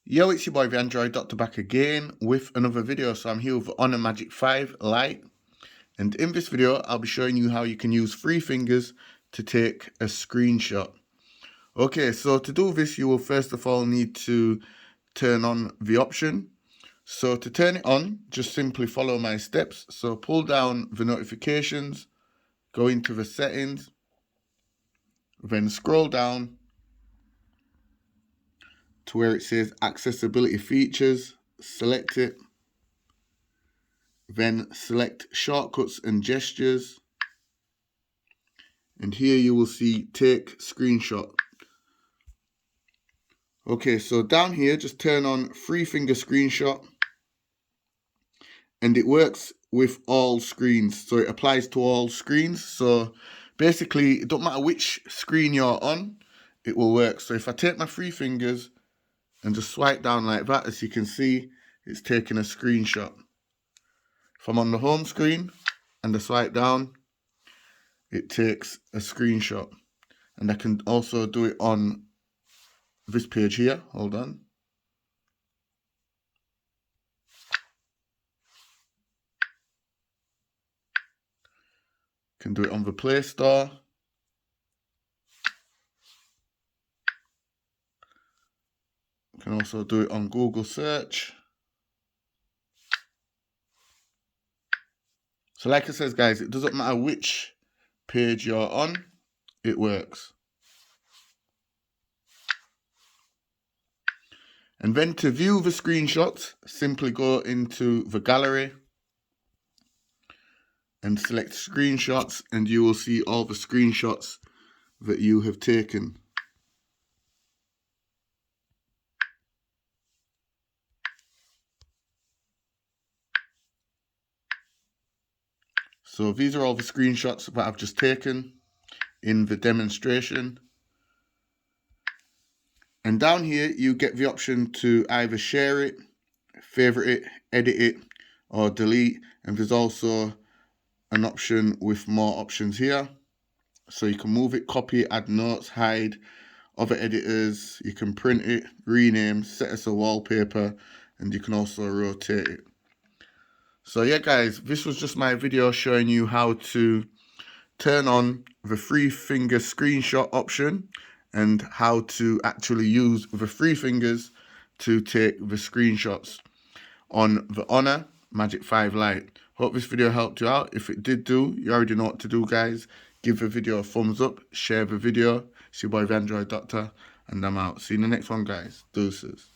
Yo, it's your boy the Android Doctor back again with another video. So I'm here with the Honor Magic 5 Lite, and in this video I'll be showing you how you can use 3 fingers to take a screenshot. Okay, so to do this you will first of all need to turn on the option. So to turn it on, just simply follow my steps. So pull down the notifications, go into the settings, then scroll down to where it says accessibility features, select it, then select shortcuts and gestures, and here you will see take screenshot. Okay, so down here just turn on 3-finger screenshot, and it works with all screens, so it applies to all screens. So basically it don't matter which screen you're on, it will work. So if I take my 3 fingers and just swipe down like that, as you can see, it's taking a screenshot. If I'm on the home screen and I swipe down, it takes a screenshot. And I can also do it on this page here. Hold on. Can do it on the Play Store. Can also do it on Google search. So like I said, guys, it doesn't matter which page you're on, it works. And then to view the screenshots, simply go into the gallery and select screenshots, and you will see all the screenshots that you have taken. So these are all the screenshots that I've just taken in the demonstration. And down here you get the option to either share it, favorite it, edit it, or delete. And there's also an option with more options here. So you can move it, copy, add notes, hide, other editors. You can print it, rename, set as a wallpaper, and you can also rotate it. So yeah, guys, this was just my video showing you how to turn on the 3-finger screenshot option and how to actually use the 3 fingers to take the screenshots on the Honor Magic 5 Lite. Hope this video helped you out. If it did do, you already know what to do, guys. Give the video a thumbs up, share the video. It's your boy the Android Doctor, and I'm out. See you in the next one, guys. Deuces.